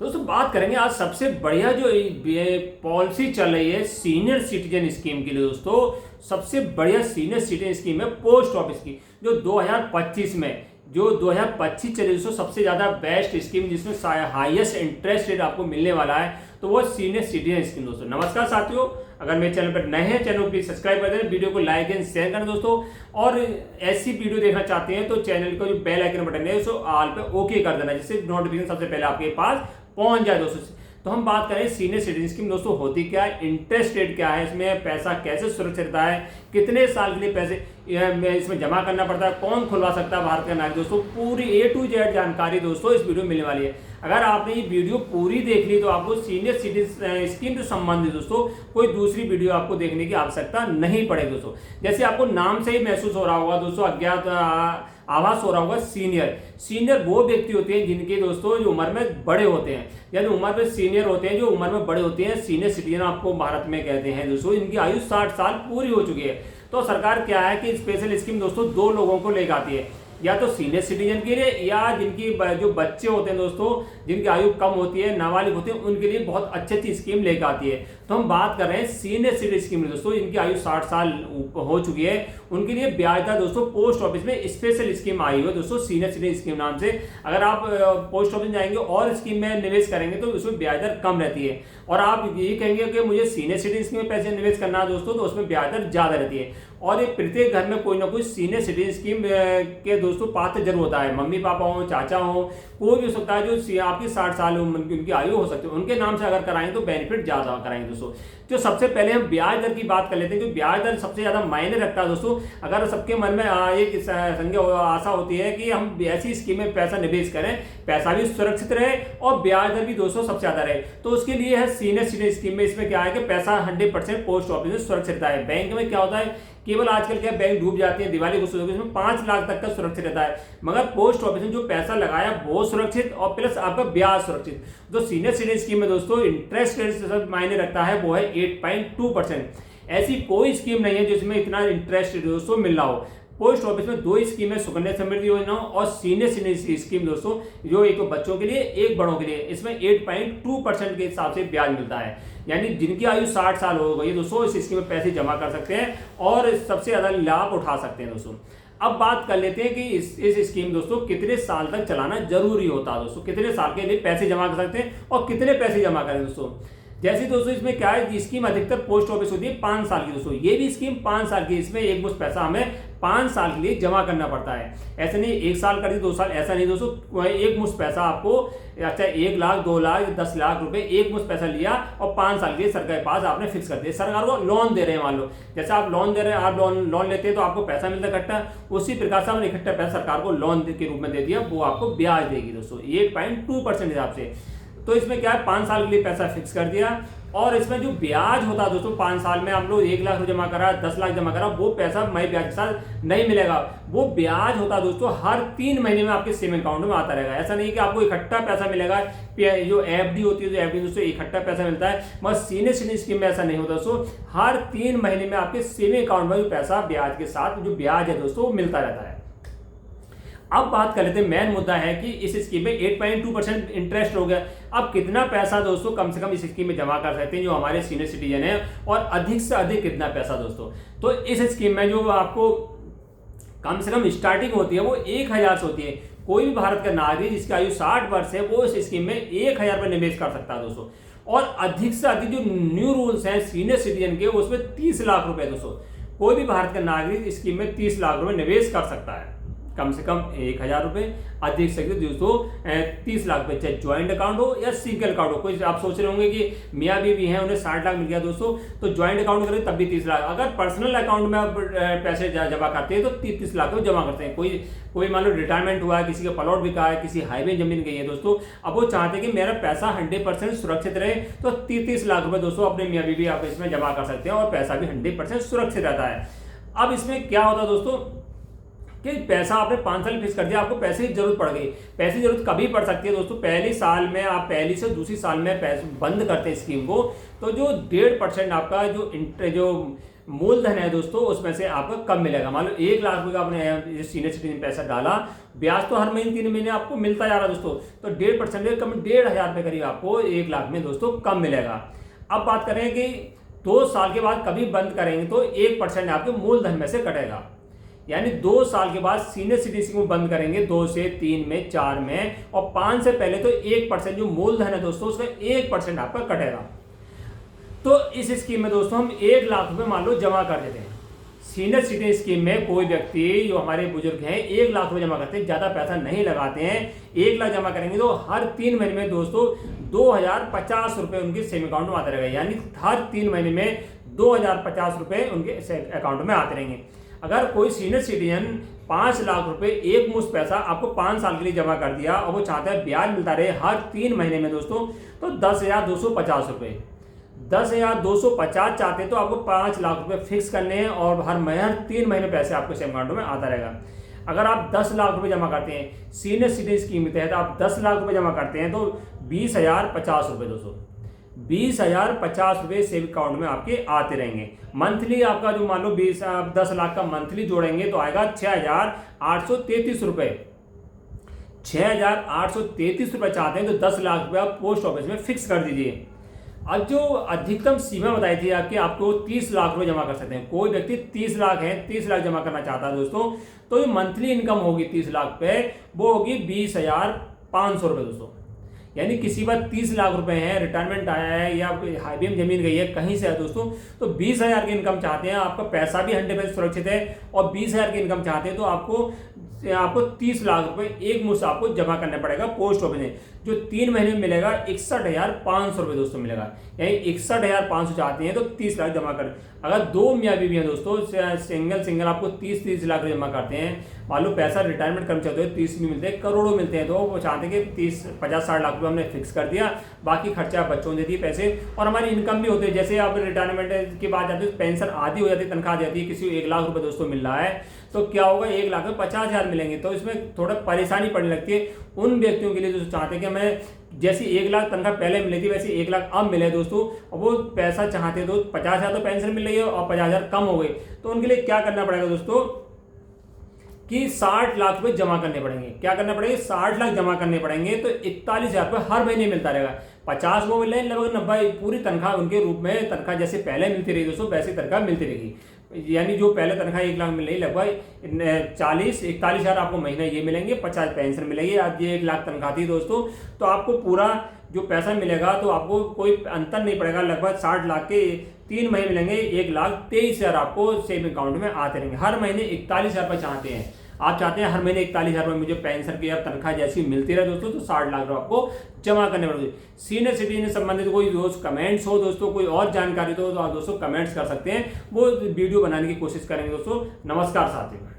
दोस्तों बात करेंगे आज सबसे बढ़िया जो ये पॉलिसी चल रही है सीनियर सिटीजन स्कीम के लिए। दोस्तों सबसे बढ़िया सीनियर सिटीजन स्कीम है पोस्ट ऑफिस की, जो 2025 में जो 2025 चली दोस्तों सबसे ज़्यादा बेस्ट स्कीम जिसमें हाईएस्ट इंटरेस्ट रेट आपको मिलने वाला है, तो वो सीनियर सिटीजन स्कीम। दोस्तों नमस्कार साथियों, अगर मेरे चैनल पर नए हैं चैनल को प्लीज सब्सक्राइब कर दें, वीडियो को लाइक एंड शेयर करें दोस्तों। और ऐसी वीडियो देखना चाहते हैं तो चैनल का जो बेल आइकन बटन है उसको ऑल पे ओके कर देना, जिससे नोटिफिकेशन सबसे पहले आपके पास पहुंच जाए दोस्तों। तो हम बात करें सीनियर सिटीजन स्कीम दोस्तों होती क्या है, इंटरेस्ट रेट क्या है, इसमें पैसा कैसे सुरक्षित रहता है, कितने साल के लिए पैसे इसमें जमा करना पड़ता है, कौन खुलवा सकता है भारत का नागरिक। दोस्तों पूरी A to Z जानकारी दोस्तों इस वीडियो में मिलने वाली है। अगर आपने ये वीडियो पूरी देख ली तो आपको सीनियर सिटीजन स्कीम से संबंधित दोस्तों कोई दूसरी वीडियो आपको देखने की आवश्यकता नहीं पड़ेगी। दोस्तों जैसे आपको नाम से ही महसूस हो रहा होगा दोस्तों, अज्ञात आवास हो रहा होगा सीनियर वो व्यक्ति होते हैं जिनके दोस्तों जो उम्र में बड़े होते हैं, यानी उम्र में सीनियर होते हैं, जो उम्र में बड़े होते हैं सीनियर सिटीजन आपको भारत में कहते हैं दोस्तों। इनकी आयु 60 साल पूरी हो चुकी है। तो सरकार क्या है कि स्पेशल स्कीम दोस्तों दो लोगों को लेकर आती है, या तो सीनियर सिटीजन के लिए या जिनकी जो बच्चे होते हैं दोस्तों, जिनकी आयु कम होती है, नाबालिग होते हैं, उनके लिए बहुत अच्छी स्कीम लेकर आती है। तो हम बात कर रहे हैं सीनियर सिटीजन स्कीम में दोस्तों, इनकी आयु 60 साल हो चुकी है, उनके लिए ब्याज दर दोस्तों पोस्ट ऑफिस में स्पेशल स्कीम आई हुई है दोस्तों सीनियर सिटीजन स्कीम नाम से। अगर आप पोस्ट ऑफिस जाएंगे और स्कीम में निवेश करेंगे तो उसमें ब्याज दर कम रहती है, और आप ये कहेंगे कि मुझे सीनियर सिटीजन स्कीम में पैसे निवेश करना है दोस्तों, तो उसमें ब्याज दर ज्यादा रहती है। और ये प्रत्येक घर में कोई ना कोई सीनियर सिटीजन स्कीम के दोस्तों पात्र जरूर होता है, मम्मी पापा हो, चाचा हो, कोई भी हो सकता है जो आपकी 60 साल उनकी आयु हो सकती है, उनके नाम से अगर कराएंगे तो बेनिफिट ज्यादा कराएंगे दोस्तों। तो सबसे पहले हम ब्याज दर की बात कर लेते हैं, क्योंकि ब्याज दर सबसे ज्यादा मायने रखता है दोस्तों। अगर सबके मन में एक आशा होती है कि हम ऐसी स्कीम में पैसा निवेश करें, पैसा भी सुरक्षित रहे और ब्याज दर भी दोस्तों सबसे ज्यादा रहे, तो उसके लिए है सीनियर सिटीजन स्कीम में। इसमें क्या है कि पैसा 100% पोस्ट ऑफिस में सुरक्षित रहता है। बैंक में क्या होता है, केवल आजकल क्या बैंक डूब जाती है, दिवाली घुस होगी, इसमें 5 लाख तक का सुरक्षित रहता है, मगर पोस्ट ऑफिस में जो पैसा लगाया वो सुरक्षित और प्लस आपका ब्याज सुरक्षित। जो सीनियर सिटीजन स्कीम में दोस्तों इंटरेस्ट रेट से सब मायने रखता है वो है 8.2%। ऐसी कोई स्कीम नहीं है जिसमें इतना इंटरेस्ट दोस्तों मिल रहा हो। पोस्ट ऑफिस में दो स्कीम है, सुकन्या समृद्धि योजना और सीनियर सिटीजन स्कीम दोस्तों, जो एक तो बच्चों के लिए एक बड़ों के लिए। इसमें 8.2% के हिसाब से ब्याज मिलता है, यानी जिनकी आयु 60 साल हो गई दोस्तों इस स्कीम में पैसे जमा कर सकते हैं और सबसे ज्यादा लाभ उठा सकते हैं दोस्तों। अब बात कर लेते हैं कि इस स्कीम दोस्तों कितने साल तक चलाना जरूरी होता है दोस्तों, कितने साल के लिए पैसे जमा कर सकते हैं और कितने पैसे जमा करें दोस्तों। जैसे दोस्तों इसमें क्या है, स्कीम अधिकतर पोस्ट ऑफिस होती है 5 साल की दोस्तों, ये भी स्कीम 5 साल की, इसमें एक मुश्त पैसा हमें 5 साल के लिए जमा करना पड़ता है। ऐसे नहीं 1 साल कर दी 2 साल, ऐसा नहीं दोस्तों, एक मुश्त पैसा आपको, अच्छा 1 लाख 2 लाख 10 लाख रुपए एक मुश्त पैसा लिया और 5 साल के लिए सरकार के पास आपने फिक्स कर दिया। सरकार को लोन दे रहे हैं, मान लो जैसे आप लोन दे रहे हैं, आप लोन लेते हैं तो आपको पैसा मिलता है इकट्ठा, उसी प्रकार से हमने इकट्ठा पैसा सरकार को लोन के रूप में दे दिया, वो आपको ब्याज देगी दोस्तों 8.2% हिसाब से। तो इसमें क्या है, 5 साल के लिए पैसा फिक्स कर दिया, और इसमें जो ब्याज होता है दोस्तों 5 साल में हम लोग 1 लाख जमा करा, 10 लाख जमा करा, वो पैसा मई ब्याज के साथ नहीं मिलेगा। वो ब्याज होता है दोस्तों हर 3 महीने में आपके सेविंग अकाउंट में आता रहेगा। ऐसा नहीं कि आपको इकट्ठा पैसा मिलेगा, जो एफडी होती है, जो एफडी दोस्तों इकट्ठा पैसा मिलता है, मगर सीनियर सिटीजन स्कीम में ऐसा नहीं होता दोस्तों, हर 3 महीने में आपके सेविंग अकाउंट में जो पैसा ब्याज के साथ जो ब्याज है दोस्तों मिलता रहता है। अब बात कर लेते हैं, मेन मुद्दा है कि इस स्कीम में 8.2% इंटरेस्ट हो गया। अब कितना पैसा दोस्तों कम से कम इस स्कीम में जमा कर सकते हैं जो हमारे सीनियर सिटीजन है, और अधिक से अधिक कितना पैसा दोस्तों। तो इस स्कीम में जो आपको कम से कम स्टार्टिंग होती है वो 1000 से होती है। कोई भी भारत का नागरिक जिसकी आयु 60 वर्ष है वो इस स्कीम में 1000 रुपये निवेश कर सकता है दोस्तों। और अधिक से अधिक जो न्यू रूल्स हैं सीनियर सिटीजन के, उसमें 30 लाख रुपए दोस्तों, कोई भी भारत का नागरिक इस स्कीम में 30 लाख रुपए निवेश कर सकता है, कम से कम 1000 रुपए, अधिक से अधिक दोस्तों 30 लाख रुपए, चाहे ज्वाइंट अकाउंट हो या सिंगल अकाउंट हो। कोई आप सोच रहे होंगे कि मियाँ बीवी हैं उन्हें 60 लाख मिल गया दोस्तों, तो ज्वाइंट अकाउंट करें तब भी 30 लाख। अगर पर्सनल अकाउंट में आप पैसे जमा करते हैं तो 30 लाख रुपए जमा करते हैं। कोई मान लो रिटायरमेंट हुआ है, किसी का प्लॉट बिका है, किसी हाईवे जमीन गई है दोस्तों, अब वो चाहते हैं कि मेरा पैसा 100% सुरक्षित रहे, तो 30 लाख रुपए दोस्तों अपने मियाँ बीवी आप इसमें जमा कर सकते हैं और पैसा भी 100% सुरक्षित रहता है। अब इसमें क्या होता है दोस्तों कि पैसा आपने 5 साल फिक्स कर दिया, आपको पैसे की जरूरत पड़ गई। पैसे की जरूरत कभी पड़ सकती है दोस्तों, पहली साल में आप पहली से दूसरी साल में पैसे बंद करते हैं स्कीम को, तो जो 1.5% आपका जो मूलधन है दोस्तों उसमें से आपको कम मिलेगा। मान लो 1 लाख रुपए का आपने सीनियर सिटीजन पैसा डाला, ब्याज तो हर महीने 3 महीने आपको मिलता जा रहा है दोस्तों, तो 1.5% कम 1,500 रुपये करीब आपको 1 लाख में दोस्तों कम मिलेगा। अब बात करें कि 2 साल के बाद कभी बंद करेंगे तो 1% आपके मूलधन में से कटेगा। यानी 2 साल के बाद सीनियर सिटीजन को बंद करेंगे 2 से 3 में 4 में, और 5 से पहले तो 1% जो मूलधन है दोस्तों उसका 1% आपका कटेगा। तो इस स्कीम में दोस्तों हम 1 लाख रुपए मान लो जमा कर देते हैं। सीनियर सिटीजन स्कीम में कोई व्यक्ति जो हमारे बुजुर्ग हैं 1 लाख रुपए जमा करते हैं, ज़्यादा पैसा नहीं लगाते हैं, 1 लाख जमा करेंगे तो हर 3 महीने में दोस्तों 2,050 रुपये उनके सेम अकाउंट में आते रहेगा। यानी हर 3 महीने में 2,050 रुपये उनके अकाउंट में आते रहेंगे। अगर कोई सीनियर सिटीजन 5 लाख रुपए एक मुश्त पैसा आपको 5 साल के लिए जमा कर दिया और वो चाहता है ब्याज मिलता रहे हर 3 महीने में दोस्तों, तो 10,250 रुपये, 10,250 चाहते हैं तो आपको 5 लाख रुपए फिक्स करने हैं और हर 3 महीने पैसे आपके सेम अकाउंट में आता रहेगा। अगर आप 10 लाख रुपए जमा करते हैं सीनियर सिटीजन स्कीम के तहत, आप 10 लाख रुपए जमा करते हैं तो 20,050 रुपये दोस्तों, 20,050 रुपये सेव अकाउंट में आपके आते रहेंगे। मंथली आपका जो मान लो 10 लाख का मंथली जोड़ेंगे तो आएगा 6,833 रुपये। 6,833 रुपये चाहते हैं तो 10 लाख रुपये आप पोस्ट ऑफिस में फिक्स कर दीजिए। अब जो अधिकतम सीमा बताई थी आपको 30 लाख रुपए जमा कर सकते हैं। कोई व्यक्ति 30 लाख है, 30 लाख जमा करना चाहता है दोस्तों, तो जो मंथली इनकम होगी 30 लाख पे वो होगी 20,500 रुपये दोस्तों। यानी किसी बार 30 लाख रुपए हैं, रिटायरमेंट आया है या हाईवे में जमीन गई है कहीं से है दोस्तों, तो 20,000 की इनकम चाहते हैं, आपका पैसा भी 100% सुरक्षित है और 20,000 की इनकम चाहते हैं तो आपको 30 लाख रुपए एक मुश्त आपको जमा करना पड़ेगा पोस्ट ऑफिस में। जो 3 महीने में मिलेगा 61,500 रुपये दोस्तों मिलेगा। यानी 61,500 चाहते हैं तो 30 लाख जमा कर। अगर 2 मियाँ बीवी हैं दोस्तों, सिंगल आपको 30 लाख जमा करते हैं, मान लो पैसा रिटायरमेंट करना चाहते हो 30 भी मिलते हैं, करोड़ों मिलते हैं, तो वो चाहते हैं कि 50-60 लाख रुपये हमने फिक्स कर दिया, बाकी खर्चा बच्चों दे दिए पैसे, और हमारी इनकम भी होती है। जैसे आप रिटायरमेंट की बात जाती है, पेंशन आधी हो जाती है, तनख्वाह जाती है, किसी को 1 लाख रुपये दोस्तों मिल रहा है तो क्या होगा 1 लाख में 50,000 मिलेंगे, तो इसमें थोड़ा परेशानी पड़ने लगती है उन व्यक्तियों के लिए जो चाहते हैं कि हमें जैसी 1 लाख तनख्वाह पहले मिली थी वैसे 1 लाख अब मिले दोस्तों, और वो पैसा चाहते हैं तो 50,000 तो पेंशन मिल रही है और 50,000 कम हो गई, तो उनके लिए क्या करना पड़ेगा दोस्तों कि 60 लाख रुपए जमा करने पड़ेंगे। क्या करना पड़ेगा? 60 लाख जमा करने पड़ेंगे तो 41,000 रुपये हर महीने मिलता रहेगा। 50 वो मिल रहे हैं, लगभग 90 पूरी तनख्वाह उनके रूप में तनख्वाह जैसे पहले मिलती रही दोस्तों वैसी तनख्वाह मिलती रहेगी। यानी जो पहले तनख्वाह 1 लाख मिल रही लगभग 41,000 आपको महीना ये मिलेंगे, 50 पेंशन मिलेगी। आज ये 1 लाख तनख्वाह थी दोस्तों, तो आपको पूरा जो पैसा मिलेगा तो आपको कोई अंतर नहीं पड़ेगा। लगभग 60 लाख के 3 महीने मिलेंगे, 1,23,000 आपको सेविंग अकाउंट में आते रहेंगे। हर महीने 41,000 रुपये चाहते हैं आप, चाहते हैं हर महीने 41,000 रुपये मुझे पेंशन की या तनख्वाह जैसी मिलती रहे दोस्तों, तो 60 लाख रुपये आपको जमा करने पड़ेंगे। सीनियर सिटीजन से संबंधित कोई दोस्त कमेंट्स हो दोस्तों, कोई और जानकारी तो आप दोस्तों कमेंट्स कर सकते हैं, वो वीडियो बनाने की कोशिश करेंगे दोस्तों। नमस्कार साथियों।